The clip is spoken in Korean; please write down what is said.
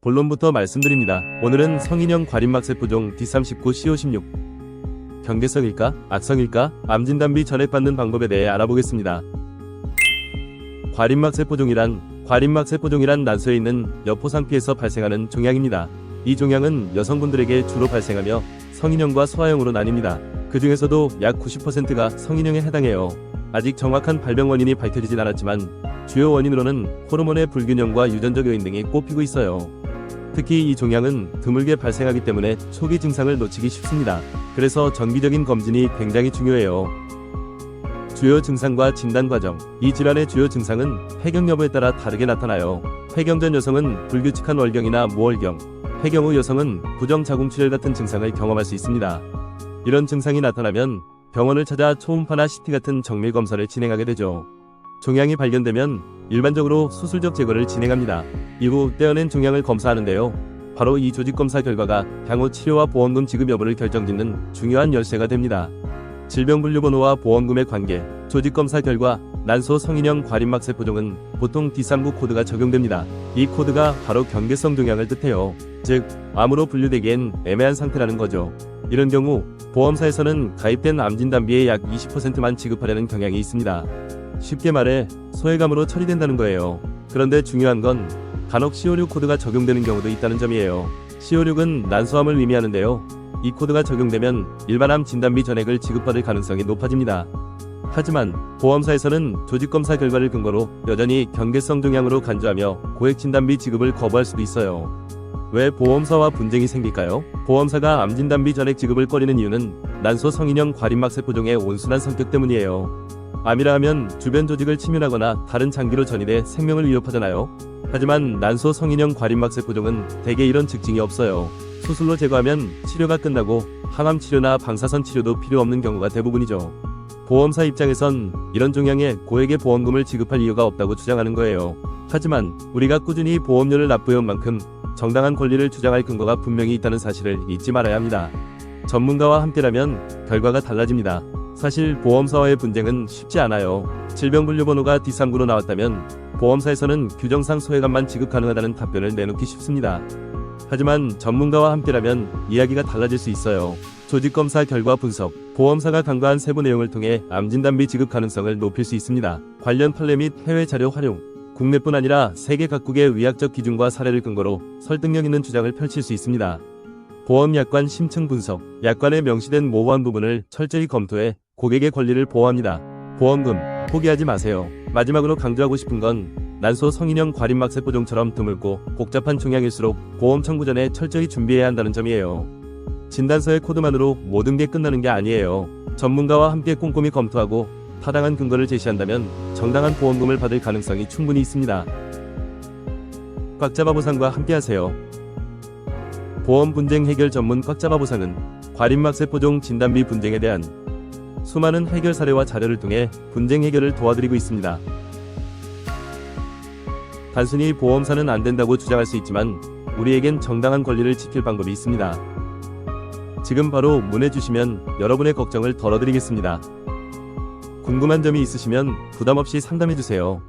본론부터 말씀드립니다. 오늘은 성인형 과림막세포종 D39CO16 경계성일까? 악성일까? 암진단비 전액받는 방법에 대해 알아보겠습니다. 과림막세포종이란 난소에 있는 여포상피에서 발생하는 종양입니다. 이 종양은 여성분들에게 주로 발생하며 성인형과 소아형으로 나뉩니다. 그 중에서도 약 90%가 성인형에 해당해요. 아직 정확한 발병 원인이 밝혀지진 않았지만 주요 원인으로는 호르몬의 불균형과 유전적 요인 등이 꼽히고 있어요. 특히 이 종양은 드물게 발생하기 때문에 초기 증상을 놓치기 쉽습니다. 그래서 정기적인 검진이 굉장히 중요해요. 주요 증상과 진단 과정. 이 질환의 주요 증상은 폐경 여부에 따라 다르게 나타나요. 폐경 전 여성은 불규칙한 월경이나 무월경, 폐경 후 여성은 부정자궁출혈 같은 증상을 경험할 수 있습니다. 이런 증상이 나타나면 병원을 찾아 초음파나 CT 같은 정밀 검사를 진행하게 되죠. 종양이 발견되면 일반적으로 수술적 제거를 진행합니다. 이후 떼어낸 종양을 검사하는데요. 바로 이 조직검사 결과가 향후 치료와 보험금 지급 여부를 결정짓는 중요한 열쇠가 됩니다. 질병분류번호와 보험금의 관계. 조직검사 결과 난소 성인형 과림막세포종은 보통 D39 코드가 적용됩니다. 이 코드가 바로 경계성 종양을 뜻해요. 즉, 암으로 분류되기엔 애매한 상태라는 거죠. 이런 경우 보험사에서는 가입된 암진단비의 약 20%만 지급하려는 경향이 있습니다. 쉽게 말해 소외감으로 처리된다는 거예요. 그런데 중요한 건 간혹 CO6 코드가 적용되는 경우도 있다는 점이에요. CO6은 난소암을 의미하는데요. 이 코드가 적용되면 일반암 진단비 전액을 지급받을 가능성이 높아집니다. 하지만 보험사에서는 조직검사 결과를 근거로 여전히 경계성 종양으로 간주하며 고액 진단비 지급을 거부할 수도 있어요. 왜 보험사와 분쟁이 생길까요? 보험사가 암진단비 전액 지급을 꺼리는 이유는 난소 성인형 과림막세포종의 온순한 성격 때문이에요. 암이라 하면 주변 조직을 침윤하거나 다른 장기로 전이돼 생명을 위협하잖아요. 하지만 난소 성인형 과림막세포종은 대개 이런 특징이 없어요. 수술로 제거하면 치료가 끝나고 항암 치료나 방사선 치료도 필요 없는 경우가 대부분이죠. 보험사 입장에선 이런 종양에 고액의 보험금을 지급할 이유가 없다고 주장하는 거예요. 하지만 우리가 꾸준히 보험료를 납부해온 만큼 정당한 권리를 주장할 근거가 분명히 있다는 사실을 잊지 말아야 합니다. 전문가와 함께라면 결과가 달라집니다. 사실 보험사와의 분쟁은 쉽지 않아요. 질병분류번호가 D39로 나왔다면 보험사에서는 규정상 소외감만 지급 가능하다는 답변을 내놓기 쉽습니다. 하지만 전문가와 함께라면 이야기가 달라질 수 있어요. 조직검사 결과 분석. 보험사가 간과한 세부 내용을 통해 암진단비 지급 가능성을 높일 수 있습니다. 관련 판례 및 해외 자료 활용. 국내뿐 아니라 세계 각국의 의학적 기준과 사례를 근거로 설득력 있는 주장을 펼칠 수 있습니다. 보험약관 심층 분석. 약관에 명시된 모호한 부분을 철저히 검토해 고객의 권리를 보호합니다. 보험금 포기하지 마세요. 마지막으로 강조하고 싶은 건 난소 성인형 과림막세포종처럼 드물고 복잡한 종양일수록 보험 청구 전에 철저히 준비해야 한다는 점이에요. 진단서의 코드만으로 모든 게 끝나는 게 아니에요. 전문가와 함께 꼼꼼히 검토하고 타당한 근거를 제시한다면 정당한 보험금을 받을 가능성이 충분히 있습니다. 꽉잡아 보상과 함께하세요. 보험 분쟁 해결 전문 꽉잡아 보상은 과림막세포종 진단비 분쟁에 대한 수많은 해결 사례와 자료를 통해 분쟁 해결을 도와드리고 있습니다. 단순히 보험사는 안 된다고 주장할 수 있지만 우리에겐 정당한 권리를 지킬 방법이 있습니다. 지금 바로 문의주시면 여러분의 걱정을 덜어드리겠습니다. 궁금한 점이 있으시면 부담없이 상담해주세요.